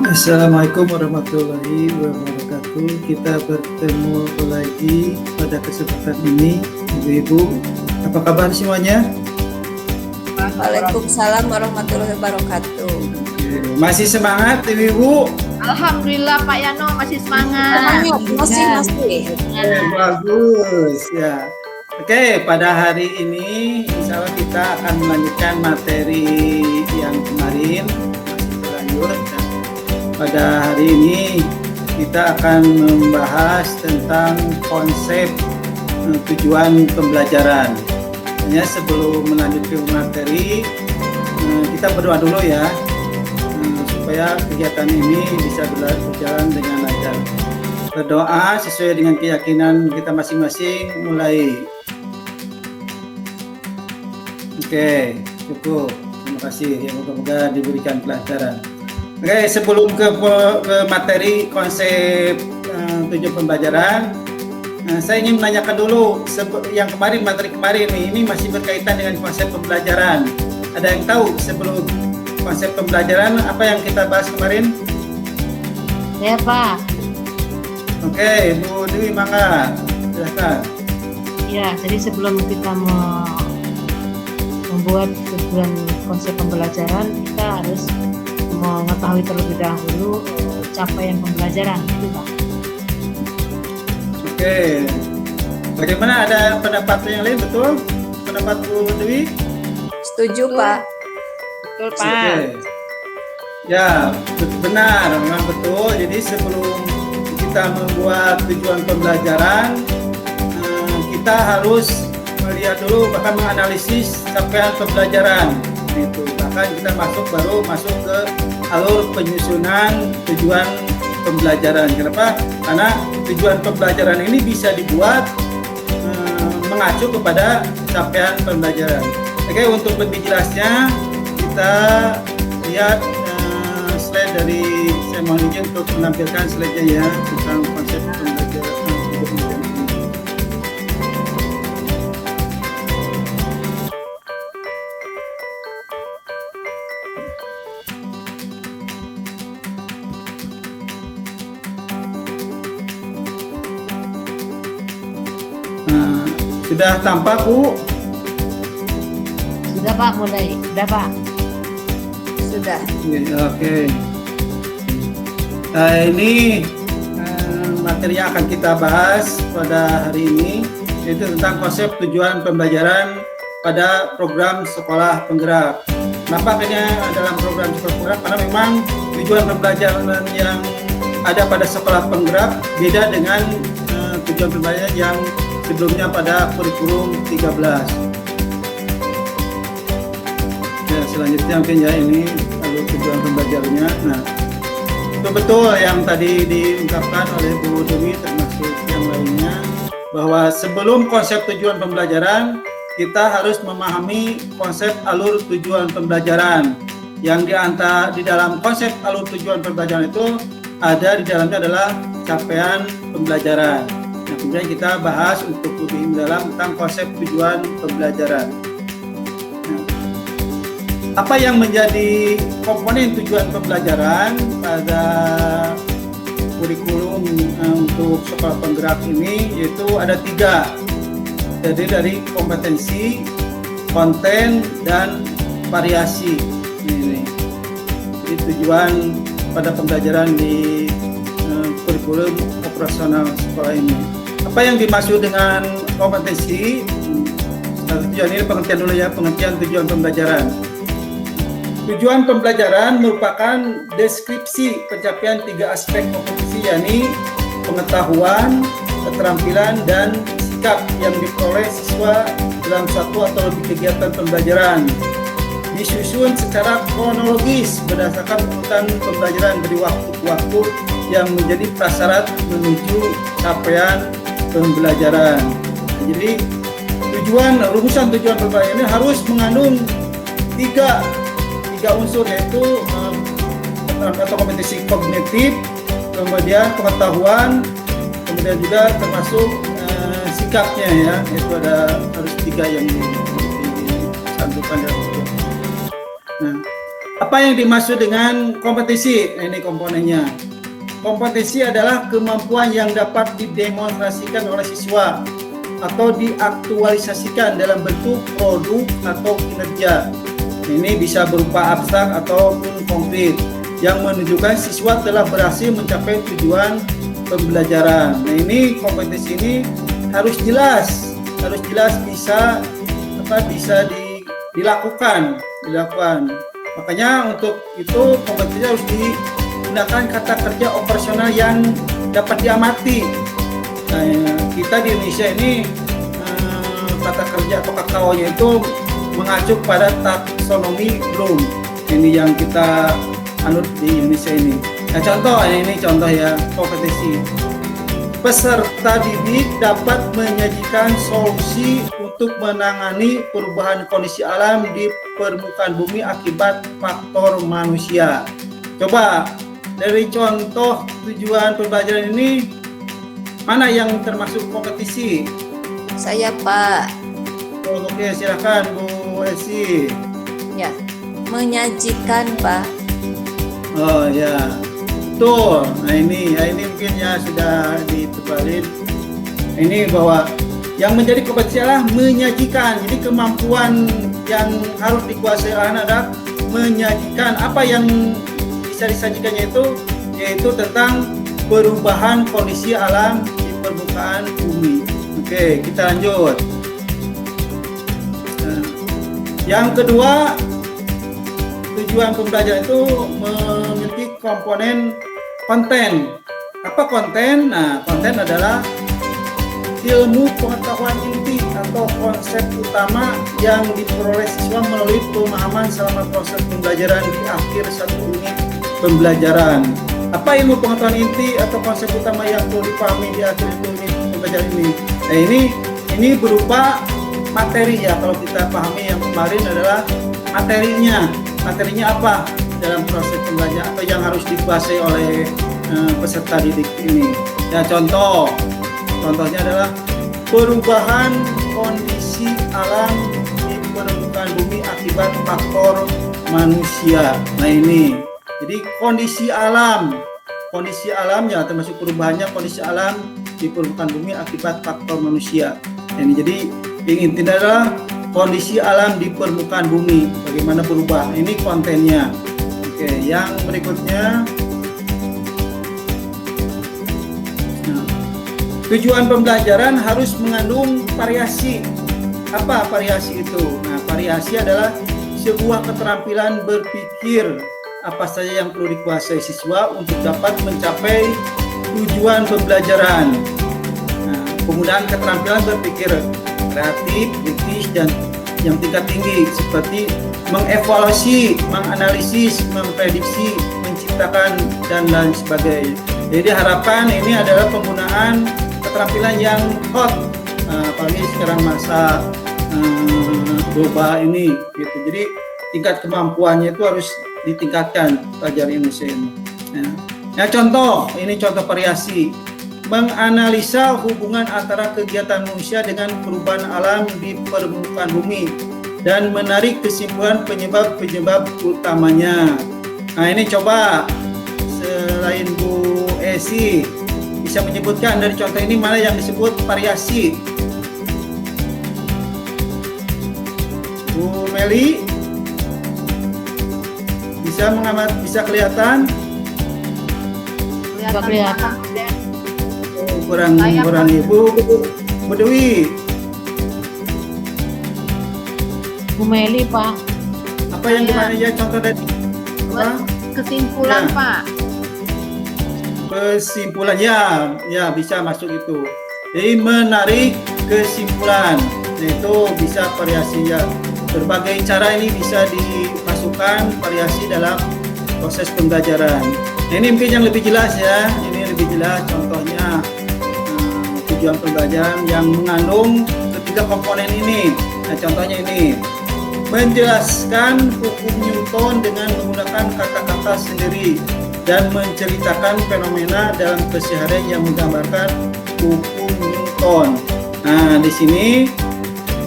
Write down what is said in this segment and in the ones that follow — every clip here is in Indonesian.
Assalamualaikum warahmatullahi wabarakatuh. Kita bertemu lagi pada kesempatan ini, Ibu-ibu. Apa kabar semuanya? Waalaikumsalam warahmatullahi wabarakatuh. Masih semangat, Ibu-ibu? Alhamdulillah Pak Yano masih semangat. Masih. Bagus ya. Oke, pada hari ini insya Allah kita akan melanjutkan materi yang kemarin, masih berlanjut. Pada hari ini kita akan membahas tentang konsep tujuan pembelajaran. Hanya sebelum melanjutkan materi, kita berdoa dulu ya, supaya kegiatan ini bisa berjalan dengan lancar. Berdoa sesuai dengan keyakinan kita masing-masing, mulai. Oke, cukup. Terima kasih. Ya, moga-moga diberikan kelancaran. Oke, sebelum ke materi konsep tujuan pembelajaran, saya ingin menanyakan dulu yang kemarin, materi kemarin ini masih berkaitan dengan konsep pembelajaran. Ada yang tahu sebelum konsep pembelajaran apa yang kita bahas kemarin? Ya Pak. Oke, Bu Dewi, mangga, silakan. Ya, jadi sebelum kita membuat tujuan konsep pembelajaran, kita harus mengetahui terlebih dahulu capaian pembelajaran, itu Pak. Oke, bagaimana, ada pendapat yang lain? Betul? Pendapat Bu Dewi? Setuju Pak. Betul Pak. Oke. Ya, benar, memang betul. Jadi sebelum kita membuat tujuan pembelajaran, kita harus melihat dulu, bahkan menganalisis capaian pembelajaran. Itu bahkan kita baru masuk ke alur penyusunan tujuan pembelajaran. Kenapa? Karena tujuan pembelajaran ini bisa dibuat mengacu kepada capaian pembelajaran. Oke, untuk lebih jelasnya kita lihat slide dari, saya mohon izin untuk menampilkan slide-nya ya, tentang konsep pembelajaran. Sudah tampak, Bu? Sudah Pak, mulai. Sudah Pak. Sudah. Oke. Ini materi yang akan kita bahas pada hari ini, yaitu tentang konsep tujuan pembelajaran pada program sekolah penggerak. Kenapa kayaknya dalam program sekolah penggerak? Karena memang tujuan pembelajaran yang ada pada sekolah penggerak beda dengan tujuan pembelajaran yang sebelumnya pada kurikulum 13. Ya, selanjutnya mungkin ya, ini lalu tujuan pembelajarannya. Nah, betul yang tadi diungkapkan oleh Bu Dewi termasuk yang lainnya, bahwa sebelum konsep tujuan pembelajaran, kita harus memahami konsep alur tujuan pembelajaran. Yang di dalam konsep alur tujuan pembelajaran itu ada di dalamnya adalah capaian pembelajaran. Nah, kemudian kita bahas untuk lebih mendalam tentang konsep tujuan pembelajaran. Nah, apa yang menjadi komponen tujuan pembelajaran pada kurikulum untuk sekolah penggerak ini, yaitu ada 3. Jadi dari kompetensi, konten, dan variasi. Ini. Jadi tujuan pada pembelajaran di kurikulum operasional sekolah ini. Apa yang dimaksud dengan kompetensi? Tujuan ini pengertian dulu ya, pengertian tujuan pembelajaran. Tujuan pembelajaran merupakan deskripsi pencapaian 3 aspek kompetensi, yakni pengetahuan, keterampilan, dan sikap yang diperoleh siswa dalam satu atau lebih kegiatan pembelajaran. Disusun secara kronologis berdasarkan urutan pembelajaran dari waktu ke waktu yang menjadi prasyarat menuju capaian pembelajaran. Jadi rumusan tujuan pembelajaran ini harus mengandung tiga unsur, yaitu atau kompetensi kognitif, kemudian pengetahuan, kemudian juga termasuk sikapnya ya, itu harus 3 yang dicantumkan dalam tujuan. Nah, Apa yang dimaksud dengan kompetisi? Nah, ini komponennya. Kompetisi adalah kemampuan yang dapat didemonstrasikan oleh siswa atau diaktualisasikan dalam bentuk produk atau kinerja. Ini bisa berupa abstrak ataupun konkret yang menunjukkan siswa telah berhasil mencapai tujuan pembelajaran. Nah, ini kompetisi ini harus jelas bisa dilakukan. Makanya untuk itu kompetisi harus digunakan kata kerja operasional yang dapat diamati. Nah, kita di Indonesia ini kata kerja atau KKO-nya itu mengacu pada taksonomi Bloom. Ini yang kita anut di Indonesia ini. Nah, contoh ya kompetisi. Peserta didik dapat menyajikan solusi untuk menangani perubahan kondisi alam di permukaan bumi akibat faktor manusia. Coba dari contoh tujuan pembelajaran ini, mana yang termasuk kompetisi? Saya, Pak. Oke, silakan Bu Esi. Ya, menyajikan, Pak. Oh ya, tuh. Nah ini mungkin ya sudah ditebalin. Ini bahwa yang menjadi kompetisi adalah menyajikan. Jadi kemampuan yang harus dikuasai anak adalah menyajikan. Apa yang bisa disajikannya itu yaitu tentang perubahan kondisi alam di permukaan bumi. Oke, kita lanjut. Nah, yang kedua, tujuan pembelajaran itu memiliki komponen konten. Apa konten? Nah, konten adalah ilmu pengetahuan inti atau konsep utama yang diperoleh siswa melalui pemahaman selama proses pembelajaran di akhir satu unit pembelajaran. Apa ilmu pengetahuan inti atau konsep utama yang perlu dipahami di akhir unit pembelajaran ini? Nah, ini berupa materi ya. Kalau kita pahami yang kemarin adalah materinya. Materinya apa dalam proses pembelajaran atau yang harus dikuasai oleh peserta didik ini? Ya, contohnya adalah perubahan kondisi alam di permukaan bumi akibat faktor manusia. Nah ini, jadi kondisi alam ya termasuk perubahannya kondisi alam di permukaan bumi akibat faktor manusia. Nah, ini jadi yang intinya adalah kondisi alam di permukaan bumi, bagaimana berubah. Ini kontennya. Oke, yang berikutnya. Tujuan pembelajaran harus mengandung variasi. Apa variasi itu? Nah, variasi adalah sebuah keterampilan berpikir apa saja yang perlu dikuasai siswa untuk dapat mencapai tujuan pembelajaran. Nah, penggunaan keterampilan berpikir kreatif, kritis, dan yang tingkat tinggi seperti mengevaluasi, menganalisis, memprediksi, menciptakan, dan lain sebagainya. Jadi harapan ini adalah penggunaan keterampilan yang hot, apalagi sekarang masa global ini gitu. Jadi tingkat kemampuannya itu harus ditingkatkan pelajar Indonesia ini. Nah, contoh variasi. Menganalisa hubungan antara kegiatan manusia dengan perubahan alam di permukaan bumi dan menarik kesimpulan penyebab-penyebab utamanya. Nah, ini coba selain Bu Esi bisa menyebutkan dari contoh ini mana yang disebut variasi. Bu Meli bisa kelihatan? Kelihatan. Kurang Ibu Dewi. Bu Meli, Pak. Apa yang dimana ya contoh dari apa? Kesimpulan, Ya. Pak. Kesimpulan ya bisa masuk itu. Jadi menarik kesimpulan. Nah, itu bisa variasi ya. Berbagai cara ini bisa dimasukkan variasi dalam proses pembelajaran. Nah, ini mungkin yang lebih jelas ya. Ini lebih jelas contohnya tujuan pembelajaran yang mengandung ketiga komponen ini. Nah, contohnya ini menjelaskan hukum Newton dengan menggunakan kata-kata sendiri dan menceritakan fenomena dalam keseharian yang menggambarkan hukum Newton. Nah, di sini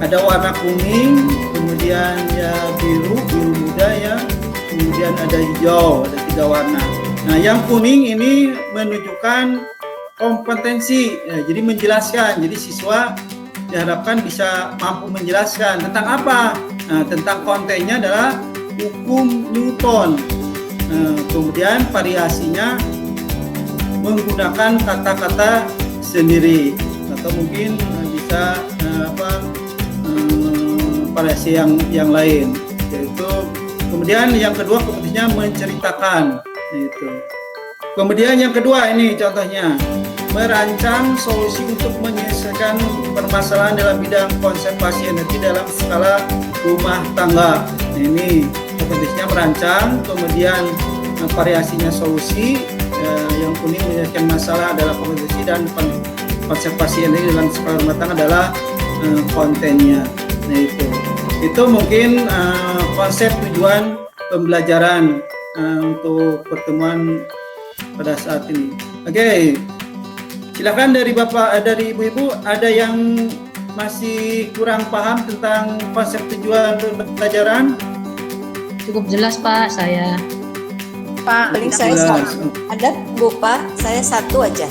ada warna kuning, kemudian ya biru muda ya, kemudian kemudian ada hijau, ada 3 warna. Nah, yang kuning ini menunjukkan kompetensi, jadi menjelaskan. Jadi siswa diharapkan bisa mampu menjelaskan tentang apa. Nah, tentang kontennya adalah hukum Newton. Kemudian variasinya menggunakan kata-kata sendiri, atau mungkin bisa variasi yang lain, yaitu kemudian yang kedua kompetisinya menceritakan itu. Kemudian yang kedua ini contohnya merancang solusi untuk menyelesaikan permasalahan dalam bidang konservasi energi dalam skala rumah tangga. Ini kompetisinya merancang, kemudian variasinya solusi, yang kuning menyelesaikan masalah adalah kompetisi, dan konservasi energi dalam skala rumah tangga adalah kontennya. Nah, itu mungkin konsep tujuan pembelajaran untuk pertemuan pada saat ini. Oke, silakan dari Bapak, dari Ibu-ibu, ada yang masih kurang paham tentang konsep tujuan pembelajaran? Cukup jelas Pak, saya. Pak, paling saya satu. Ada Bu Pak, saya satu aja.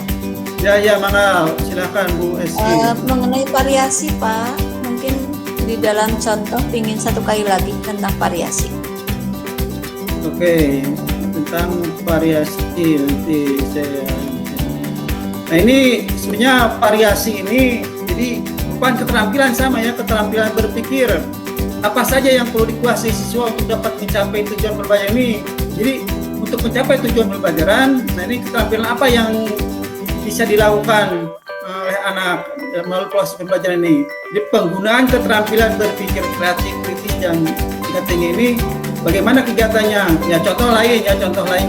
Ya, mangga, silakan Bu Esti. Mengenai variasi Pak, mungkin di dalam contoh ingin satu kali lagi tentang variasi. Oke, tentang variasi nanti saya. Nah, ini sebenarnya variasi ini jadi bukan keterampilan sama ya, keterampilan berpikir. Apa saja yang perlu dikuasai siswa untuk dapat mencapai tujuan pembelajaran ini. Jadi untuk mencapai tujuan pembelajaran, nah ini keterampilan apa yang bisa dilakukan oleh anak melalui proses pembelajaran ini. Jadi penggunaan keterampilan berpikir kreatif, kritis, dan tingkat tinggi ini bagaimana kegiatannya? Ya contoh lain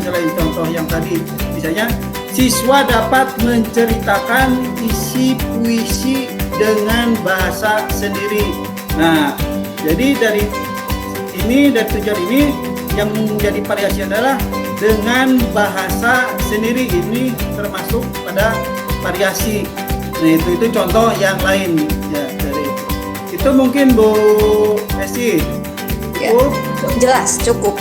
selain contoh yang tadi, misalnya siswa dapat menceritakan isi puisi dengan bahasa sendiri. Nah, jadi dari tujuan ini yang menjadi variasi adalah dengan bahasa sendiri, ini termasuk pada variasi. Nah, itu contoh yang lain ya dari itu mungkin Bu Esti. Ya, jelas, cukup.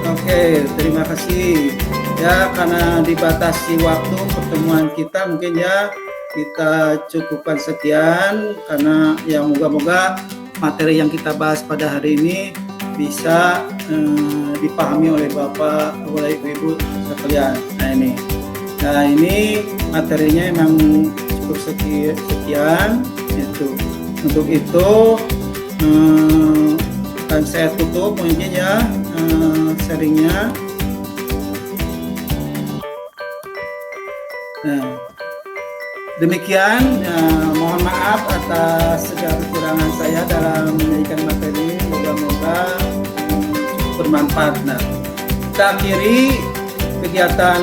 Oke, terima kasih. Ya, karena dibatasi waktu pertemuan kita, mungkin ya kita cukupkan sekian, karena ya moga-moga materi yang kita bahas pada hari ini bisa dipahami oleh Bapak, oleh Ibu sekalian. Nah ini materinya memang cukup sekian itu. Untuk itu akan saya tutup mungkin ya sharingnya. Nah, demikian, mohon maaf atas segala kekurangan saya dalam menyajikan materi ini. Moga-moga bermanfaat. Nah, kita akhiri kegiatan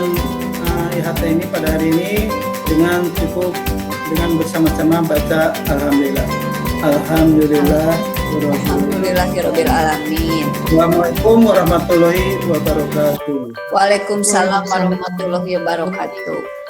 IHT ini pada hari ini dengan bersama-sama baca Alhamdulillah. Alhamdulillahirabbil alamin. Assalamualaikum warahmatullahi wabarakatuh. Waalaikumsalam warahmatullahi wabarakatuh.